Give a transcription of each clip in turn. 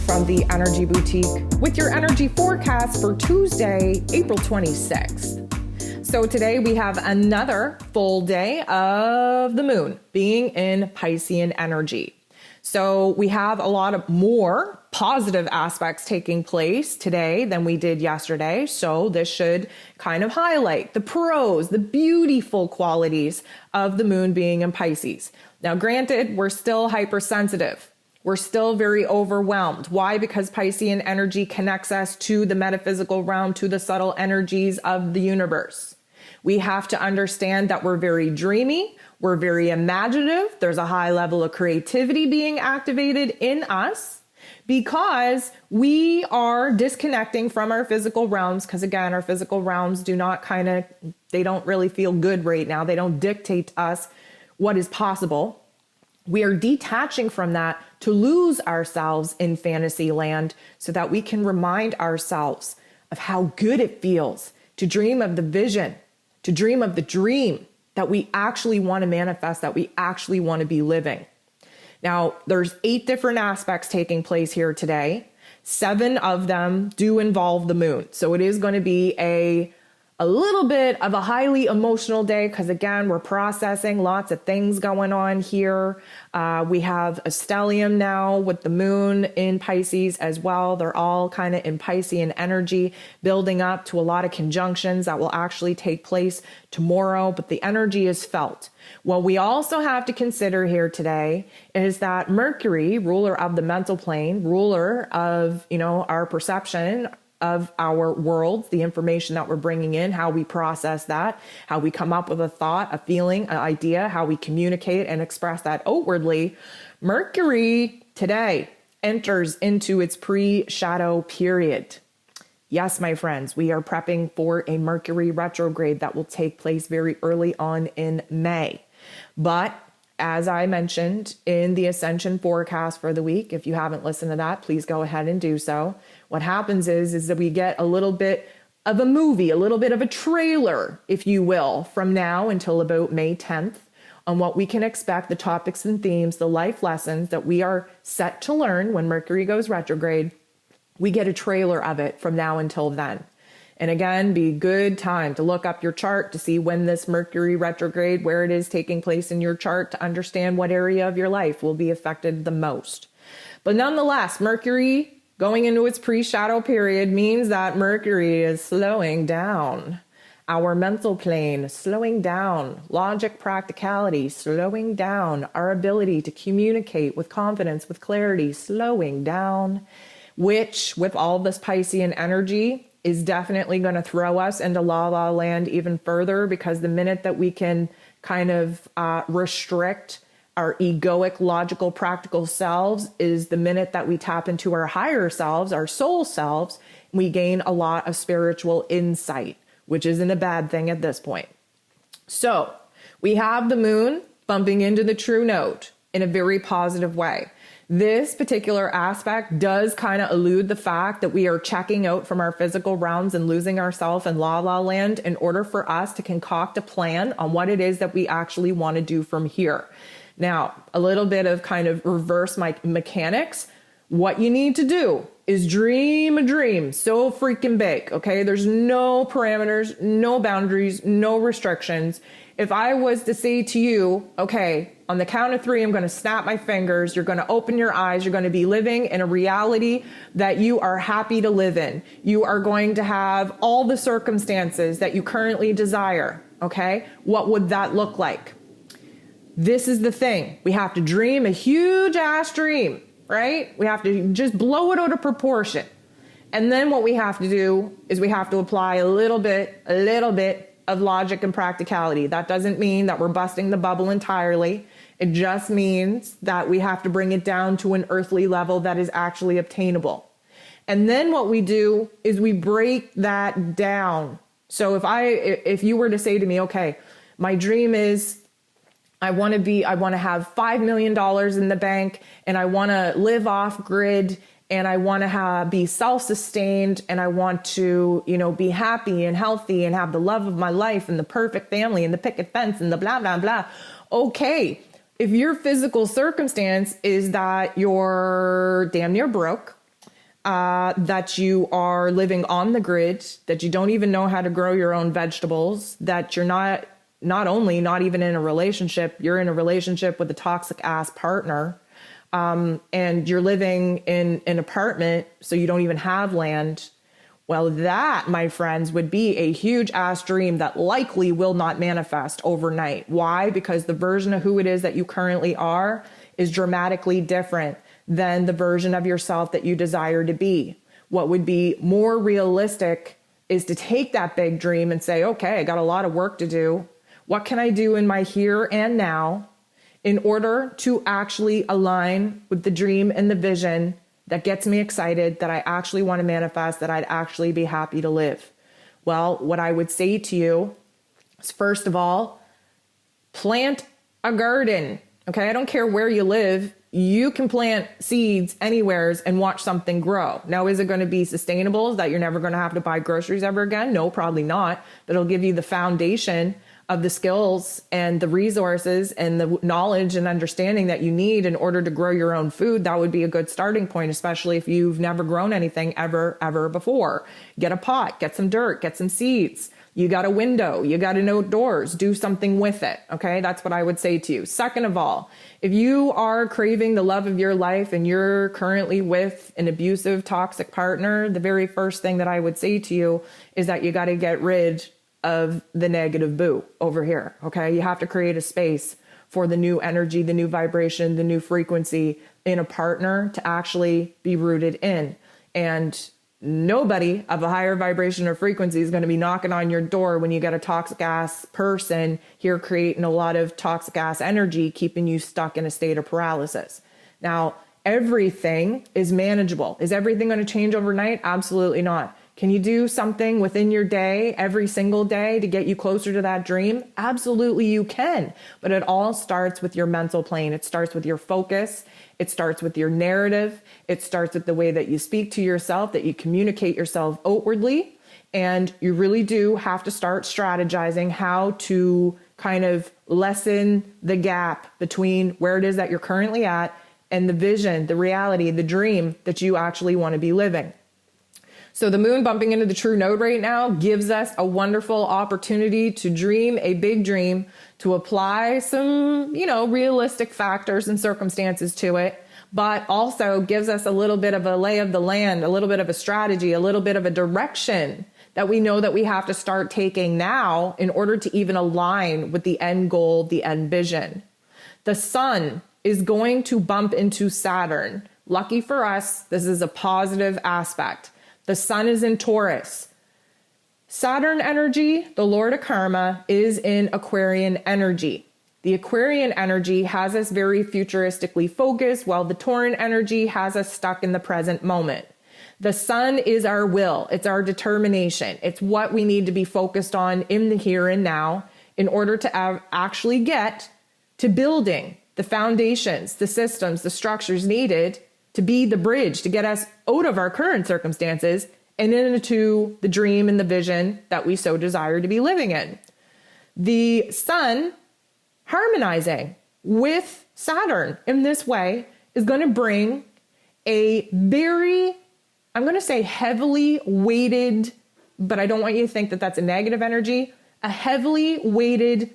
from the Energy Boutique with your energy forecast for Tuesday, April 26th. So today we have another full day of the moon being in Piscean energy. So we have a lot of more positive aspects taking place today than we did yesterday. So this should kind of highlight the pros, the beautiful qualities of the moon being in Pisces. Now, granted, we're still hypersensitive. We're still very overwhelmed. Why? Because Piscean energy connects us to the metaphysical realm, to the subtle energies of the universe. We have to understand that we're very dreamy. We're very imaginative. There's a high level of creativity being activated in us because we are disconnecting from our physical realms. Because again, our physical realms they don't really feel good right now. They don't dictate to us what is possible. We are detaching from that to lose ourselves in fantasy land so that we can remind ourselves of how good it feels to dream of the vision, to dream of the dream that we actually want to manifest, that we actually want to be living. Now, there's 8 different aspects taking place here today. 7 of them do involve the moon. So it is going to be a little bit of a highly emotional day because, again, we're processing lots of things going on here. We have a stellium now with the moon in Pisces as well. They're all kind of in Piscean energy, building up to a lot of conjunctions that will actually take place tomorrow, but the energy is felt. What we also have to consider here today is that Mercury, ruler of the mental plane, ruler of, our perception of our world, the information that we're bringing in, how we process that, how we come up with a thought, a feeling, an idea, how we communicate and express that outwardly. Mercury today enters into its pre-shadow period. Yes, my friends, we are prepping for a Mercury retrograde that will take place very early on in May. But as I mentioned in the ascension forecast for the week, if you haven't listened to that, please go ahead and do so. What happens is that we get a little bit of a movie, a little bit of a trailer, if you will, from now until about May 10th on what we can expect, the topics and themes, the life lessons that we are set to learn when Mercury goes retrograde. We get a trailer of it from now until then. And again, be good time to look up your chart to see when this Mercury retrograde, where it is taking place in your chart, to understand what area of your life will be affected the most. But nonetheless, Mercury going into its pre-shadow period means that Mercury is slowing down. Our mental plane slowing down, logic, practicality slowing down, our ability to communicate with confidence, with clarity slowing down, which with all this Piscean energy is definitely going to throw us into la la land even further, because the minute that we can kind of restrict our egoic, logical, practical selves is the minute that we tap into our higher selves, our soul selves, we gain a lot of spiritual insight, which isn't a bad thing at this point. So we have the moon bumping into the true node in a very positive way. This particular aspect does kind of elude the fact that we are checking out from our physical realms and losing ourselves in la la land in order for us to concoct a plan on what it is that we actually want to do from here. Now, a little bit of kind of reverse mechanics. What you need to do is dream a dream so freaking big, okay? There's no parameters, no boundaries, no restrictions. If I was to say to you, okay, on the count of 3, I'm going to snap my fingers. You're going to open your eyes. You're going to be living in a reality that you are happy to live in. You are going to have all the circumstances that you currently desire, okay? What would that look like? This is the thing. We have to dream a huge ass dream, right? We have to just blow it out of proportion. And then what we have to do is we have to apply a little bit of logic and practicality. That doesn't mean that we're busting the bubble entirely. It just means that we have to bring it down to an earthly level that is actually obtainable. And then what we do is we break that down. So if you were to say to me, okay, my dream is I want to have $5 million in the bank, and I want to live off grid, and I want to be self-sustained, and I want to, be happy and healthy and have the love of my life and the perfect family and the picket fence and the blah, blah, blah. Okay. If your physical circumstance is that you're damn near broke, that you are living on the grid, that you don't even know how to grow your own vegetables, that you're not even in a relationship, you're in a relationship with a toxic ass partner, and you're living in an apartment, so you don't even have land. Well, that, my friends, would be a huge ass dream that likely will not manifest overnight. Why? Because the version of who it is that you currently are is dramatically different than the version of yourself that you desire to be. What would be more realistic is to take that big dream and say, okay, I got a lot of work to do. What can I do in my here and now in order to actually align with the dream and the vision that gets me excited, that I actually want to manifest, that I'd actually be happy to live? Well, what I would say to you is, first of all, plant a garden. Okay, I don't care where you live. You can plant seeds anywheres and watch something grow. Now, is it going to be sustainable, that you're never going to have to buy groceries ever again? No, probably not. But it'll give you the foundation of the skills and the resources and the knowledge and understanding that you need in order to grow your own food. That would be a good starting point, especially if you've never grown anything ever before. Get a pot, get some dirt, get some seeds. You got a window, you got an outdoors, do something with it. Okay, that's what I would say to you. Second of all, if you are craving the love of your life and you're currently with an abusive, toxic partner, the very first thing that I would say to you is that you got to get rid of the negative boo over here. Okay, you have to create a space for the new energy, the new vibration, the new frequency in a partner to actually be rooted in. And nobody of a higher vibration or frequency is going to be knocking on your door when you get a toxic ass person here creating a lot of toxic ass energy, keeping you stuck in a state of paralysis. Now, everything is manageable. Is everything going to change overnight? Absolutely not. Can you do something within your day, every single day, to get you closer to that dream? Absolutely you can. But it all starts with your mental plane. It starts with your focus. It starts with your narrative. It starts with the way that you speak to yourself, that you communicate yourself outwardly. And you really do have to start strategizing how to kind of lessen the gap between where it is that you're currently at and the vision, the reality, the dream that you actually want to be living. So the moon bumping into the true node right now gives us a wonderful opportunity to dream a big dream, to apply some, realistic factors and circumstances to it, but also gives us a little bit of a lay of the land, a little bit of a strategy, a little bit of a direction that we know that we have to start taking now in order to even align with the end goal, the end vision. The sun is going to bump into Saturn. Lucky for us, this is a positive aspect. The sun is in Taurus. Saturn energy, the Lord of Karma, is in Aquarian energy. The Aquarian energy has us very futuristically focused, while the Tauran energy has us stuck in the present moment. The sun is our will. It's our determination. It's what we need to be focused on in the here and now in order to actually get to building the foundations, the systems, the structures needed to be the bridge to get us out of our current circumstances and into the dream and the vision that we so desire to be living in. The sun harmonizing with Saturn in this way is going to bring a very, I'm going to say heavily weighted, but I don't want you to think that that's a negative energy, a heavily weighted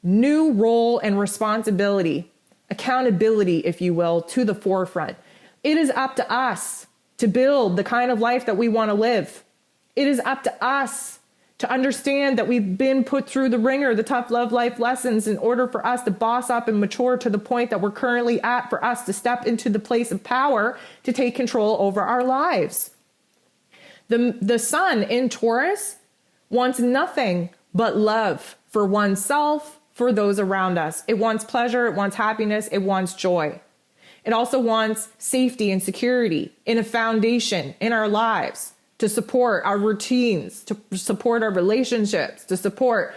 new role and responsibility, accountability, if you will, to the forefront. It is up to us to build the kind of life that we want to live. It is up to us to understand that we've been put through the ringer, the tough love life lessons, in order for us to boss up and mature to the point that we're currently at, for us to step into the place of power to take control over our lives. The sun in Taurus wants nothing but love for oneself, for those around us. It wants pleasure, it wants happiness, it wants joy. It also wants safety and security in a foundation in our lives to support our routines, to support our relationships, to support,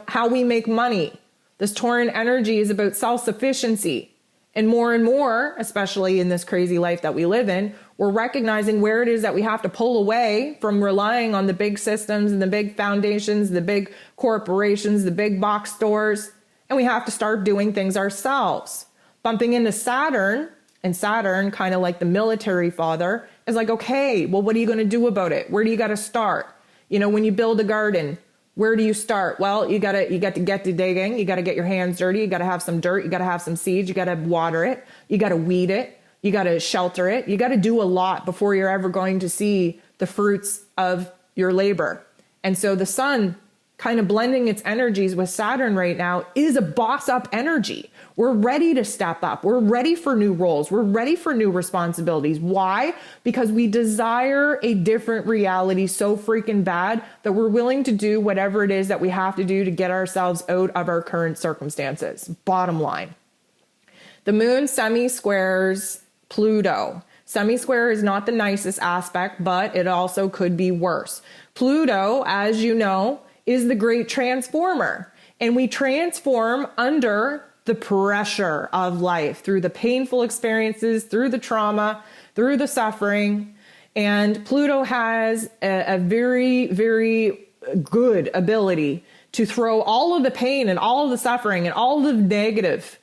how we make money. This Tauran energy is about self-sufficiency. And more, especially in this crazy life that we live in, we're recognizing where it is that we have to pull away from relying on the big systems and the big foundations, the big corporations, the big box stores, and we have to start doing things ourselves. Bumping into Saturn, and Saturn, kind of like the military father, is like, okay, well, what are you going to do about it? Where do you got to start? You know, when you build a garden, where do you start? Well, you got to get to digging. You got to get your hands dirty. You got to have some dirt. You got to have some seeds. You got to water it. You got to weed it. You got to shelter it. You got to do a lot before you're ever going to see the fruits of your labor. And so the sun kind of blending its energies with Saturn right now is a boss up energy. We're ready to step up. We're ready for new roles. We're ready for new responsibilities. Why? Because we desire a different reality so freaking bad that we're willing to do whatever it is that we have to do to get ourselves out of our current circumstances. Bottom line. The moon semi-squares Pluto. Semi-square is not the nicest aspect, but it also could be worse. Pluto, as you know, is the great transformer. And we transform under the pressure of life, through the painful experiences, through the trauma, through the suffering. And Pluto has a very, very good ability to throw all of the pain and all of the suffering and all of the negative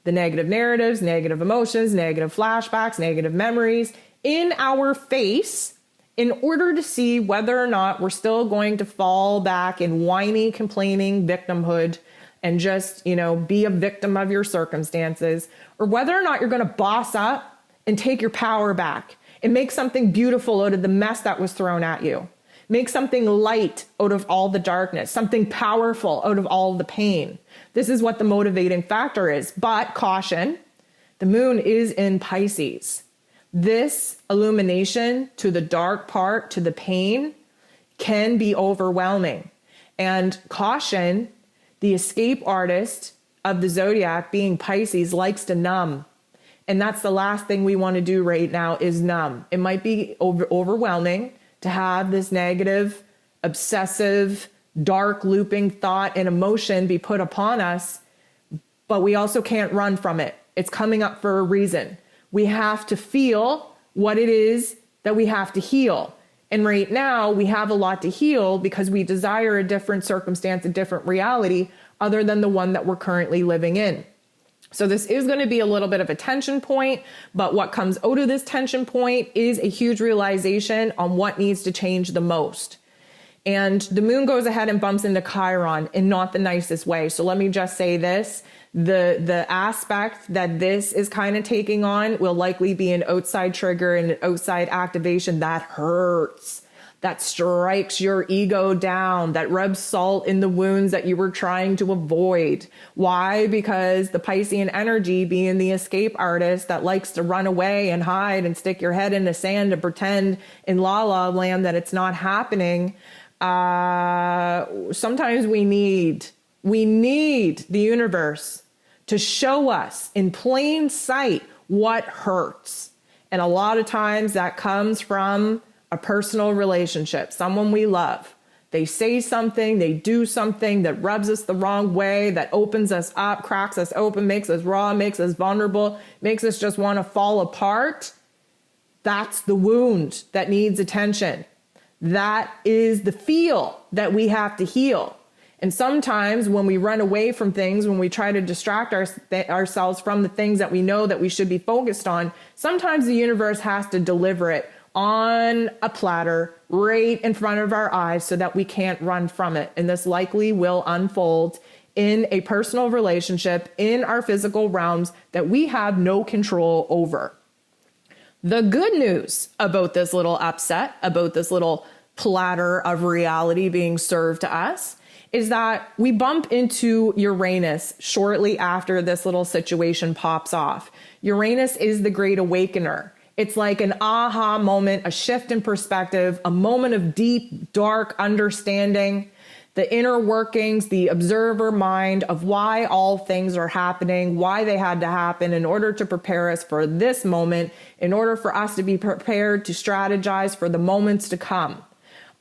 narratives, negative emotions, negative flashbacks, negative memories in our face in order to see whether or not we're still going to fall back in whiny, complaining victimhood and just, you know, be a victim of your circumstances, or whether or not you're going to boss up and take your power back and make something beautiful out of the mess that was thrown at you. Make something light out of all the darkness, something powerful out of all the pain. This is what the motivating factor is. But caution, the moon is in Pisces. This illumination to the dark part, to the pain, can be overwhelming. And caution, the escape artist of the zodiac, being Pisces, likes to numb. And that's the last thing we want to do right now, is numb. It might be overwhelming to have this negative, obsessive, dark looping thought and emotion be put upon us, but we also can't run from it. It's coming up for a reason. We have to feel what it is that we have to heal. And right now we have a lot to heal because we desire a different circumstance, a different reality other than the one that we're currently living in. So this is going to be a little bit of a tension point, but what comes out of this tension point is a huge realization on what needs to change the most. And the moon goes ahead and bumps into Chiron in not the nicest way. So let me just say this. The aspect that this is kind of taking on will likely be an outside trigger and an outside activation that hurts, that strikes your ego down, that rubs salt in the wounds that you were trying to avoid. Why? Because the Piscean energy, being the escape artist that likes to run away and hide and stick your head in the sand and pretend in la la land that it's not happening. Sometimes we need the universe to show us in plain sight what hurts. And a lot of times that comes from a personal relationship, someone we love. They say something, they do something that rubs us the wrong way, that opens us up, cracks us open, makes us raw, makes us vulnerable, makes us just want to fall apart. That's the wound that needs attention. That is the feel that we have to heal. And sometimes when we run away from things, when we try to distract ourselves from the things that we know that we should be focused on, sometimes the universe has to deliver it on a platter right in front of our eyes so that we can't run from it. And this likely will unfold in a personal relationship in our physical realms that we have no control over. The good news about this little upset, about this little platter of reality being served to us, is that we bump into Uranus shortly after this little situation pops off. Uranus is the great awakener. It's like an aha moment, a shift in perspective, a moment of deep, dark understanding, the inner workings, the observer mind of why all things are happening, why they had to happen in order to prepare us for this moment, in order for us to be prepared to strategize for the moments to come.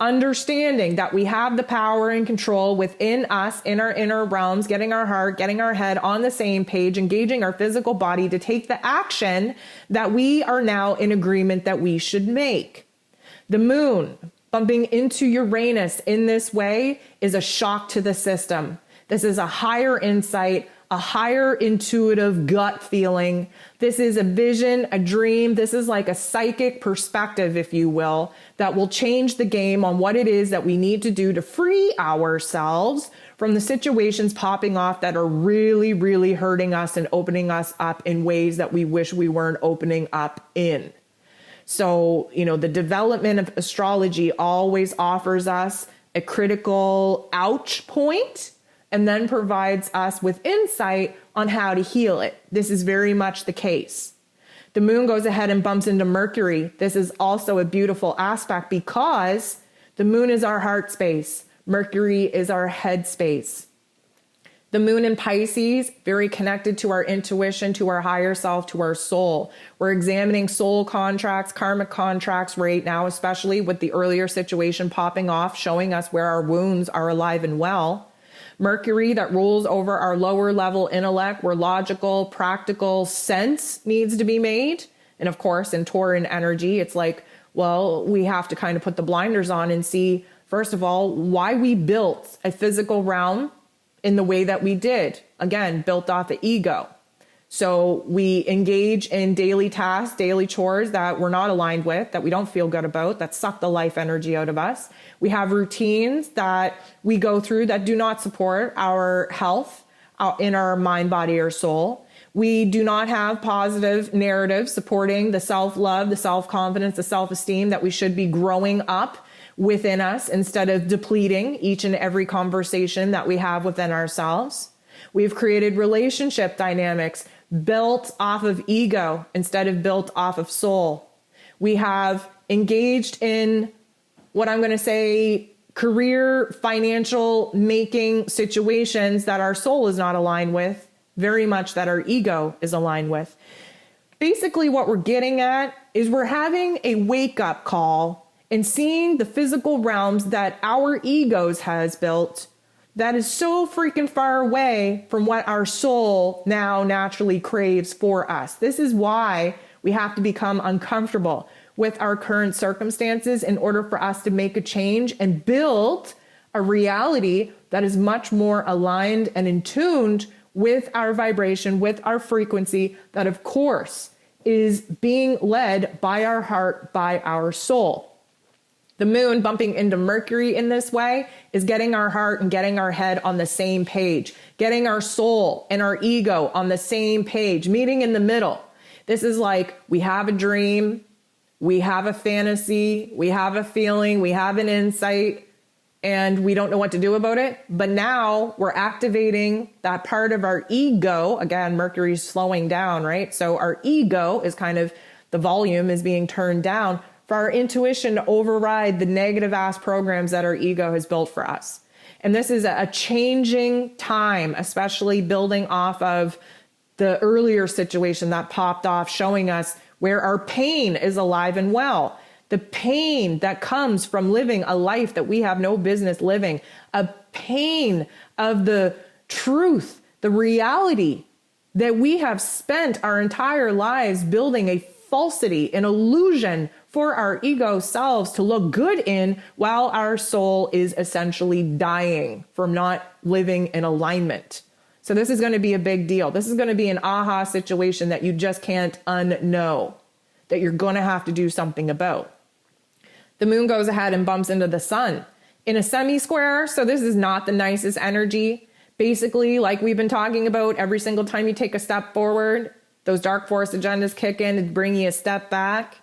Understanding that we have the power and control within us, in our inner realms, getting our heart, getting our head on the same page, engaging our physical body to take the action that we are now in agreement that we should make. The moon bumping into Uranus in this way is a shock to the system. This is a higher insight, a higher intuitive gut feeling. This is a vision, a dream. This is like a psychic perspective, if you will, that will change the game on what it is that we need to do to free ourselves from the situations popping off that are really, really hurting us and opening us up in ways that we wish we weren't opening up in. So, the development of astrology always offers us a critical ouch point and then provides us with insight on how to heal it. This is very much the case. The moon goes ahead and bumps into Mercury. This is also a beautiful aspect because the moon is our heart space. Mercury is our head space. The moon in Pisces, very connected to our intuition, to our higher self, to our soul. We're examining soul contracts, karmic contracts right now, especially with the earlier situation popping off, showing us where our wounds are alive and well. Mercury, that rules over our lower level intellect, where logical, practical sense needs to be made. And of course, in Tauran energy, it's like, well, we have to kind of put the blinders on and see, first of all, why we built a physical realm in the way that we did. Again, built off of ego. So we engage in daily tasks, daily chores that we're not aligned with, that we don't feel good about, that suck the life energy out of us. We have routines that we go through that do not support our health in our mind, body, or soul. We do not have positive narratives supporting the self-love, the self-confidence, the self-esteem that we should be growing up within us instead of depleting each and every conversation that we have within ourselves. We've created relationship dynamics built off of ego instead of built off of soul. We have engaged in what I'm going to say career, financial making situations that our soul is not aligned with, very much that our ego is aligned with. Basically, what we're getting at is we're having a wake-up call and seeing the physical realms that our egos has built that is so freaking far away from what our soul now naturally craves for us. This is why we have to become uncomfortable with our current circumstances in order for us to make a change and build a reality that is much more aligned and in tuned with our vibration, with our frequency, that of course is being led by our heart, by our soul. The moon bumping into Mercury in this way is getting our heart and getting our head on the same page, getting our soul and our ego on the same page, meeting in the middle. This is like we have a dream, we have a fantasy, we have a feeling, we have an insight, and we don't know what to do about it. But now we're activating that part of our ego. Again, Mercury's slowing down, right? So our ego is kind of, the volume is being turned down for our intuition to override the negative ass programs that our ego has built for us. And this is a changing time, especially building off of the earlier situation that popped off, showing us where our pain is alive and well. The pain that comes from living a life that we have no business living, a pain of the truth, the reality that we have spent our entire lives building a falsity, an illusion for our ego selves to look good in, while our soul is essentially dying from not living in alignment. So this is going to be a big deal. This is going to be an aha situation that you just can't unknow, that you're going to have to do something about. The moon goes ahead and bumps into the sun in a semi-square. So this is not the nicest energy. Basically, like we've been talking about, every single time you take a step forward, those dark force agendas kick in to bring you a step back.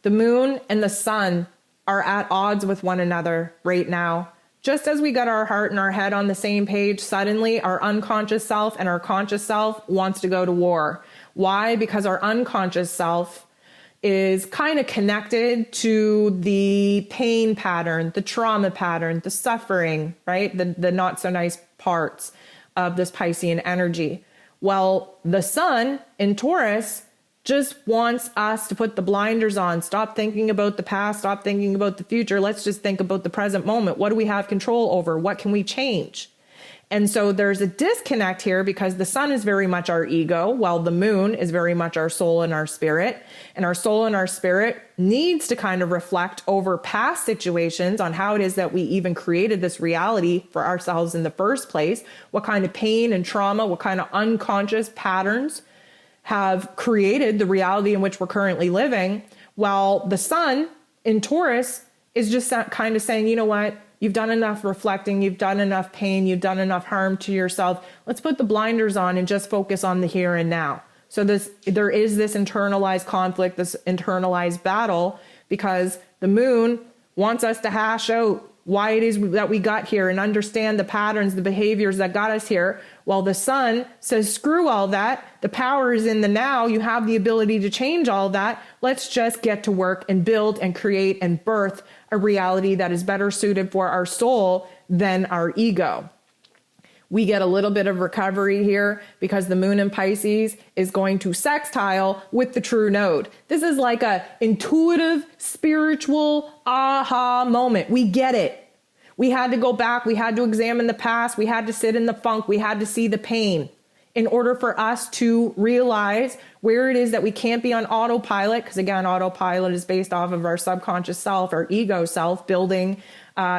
The moon and the sun are at odds with one another right now. Just as we got our heart and our head on the same page, suddenly our unconscious self and our conscious self wants to go to war. Why? Because our unconscious self is kind of connected to the pain pattern, the trauma pattern, the suffering, right? The not so nice parts of this Piscean energy. Well, the sun in Taurus just wants us to put the blinders on, stop thinking about the past, stop thinking about the future. Let's just think about the present moment. What do we have control over? What can we change? And so there's a disconnect here because the sun is very much our ego, while the moon is very much our soul and our spirit. And our soul and our spirit needs to kind of reflect over past situations on how it is that we even created this reality for ourselves in the first place, what kind of pain and trauma, what kind of unconscious patterns have created the reality in which we're currently living, while the sun in Taurus is just kind of saying, you know what? You've done enough reflecting, you've done enough pain, you've done enough harm to yourself. Let's put the blinders on and just focus on the here and now. So there is this internalized conflict, this internalized battle, because the moon wants us to hash out why it is that we got here and understand the patterns, the behaviors that got us here, while the sun says, screw all that. The power is in the now. You have the ability to change all that. Let's just get to work and build and create and birth a reality that is better suited for our soul than our ego. We get a little bit of recovery here because the moon in Pisces is going to sextile with the true node. This is like a intuitive, spiritual aha moment. We get it. We had to go back. We had to examine the past. We had to sit in the funk. We had to see the pain in order for us to realize where it is that we can't be on autopilot. Because again, autopilot is based off of our subconscious self, our ego self, building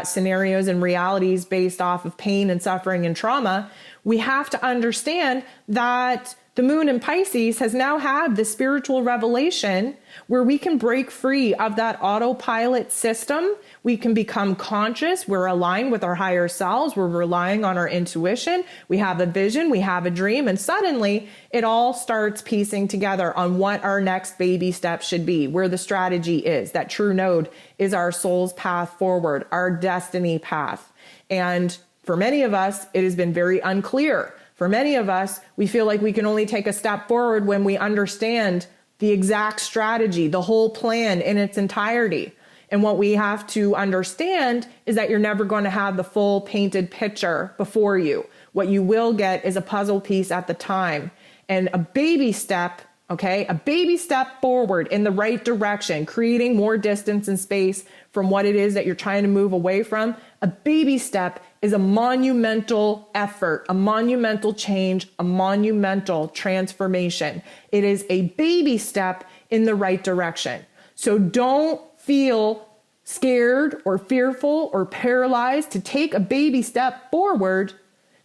scenarios and realities based off of pain and suffering and trauma. We have to understand that the moon in Pisces has now had the spiritual revelation where we can break free of that autopilot system. We can become conscious. We're aligned with our higher selves. We're relying on our intuition. We have a vision. We have a dream. And suddenly it all starts piecing together on what our next baby step should be, where the strategy is. That true node is our soul's path forward, our destiny path. And for many of us, it has been very unclear. For many of us, we feel like we can only take a step forward when we understand the exact strategy, the whole plan in its entirety. And what we have to understand is that you're never going to have the full painted picture before you. What you will get is a puzzle piece at the time and a baby step, okay? A baby step forward in the right direction, creating more distance and space from what it is that you're trying to move away from. A baby step is a monumental effort, a monumental change, a monumental transformation. It is a baby step in the right direction. So don't feel scared or fearful or paralyzed to take a baby step forward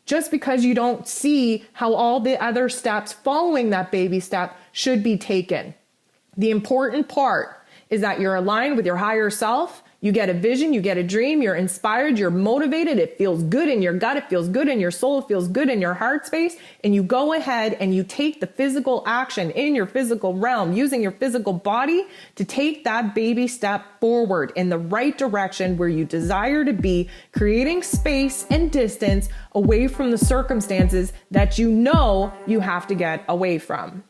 just because you don't see how all the other steps following that baby step should be taken. The important part is that you're aligned with your higher self. You get a vision, you get a dream, you're inspired, you're motivated, it feels good in your gut, it feels good in your soul, it feels good in your heart space, and you go ahead and you take the physical action in your physical realm, using your physical body to take that baby step forward in the right direction where you desire to be, creating space and distance away from the circumstances that you know you have to get away from.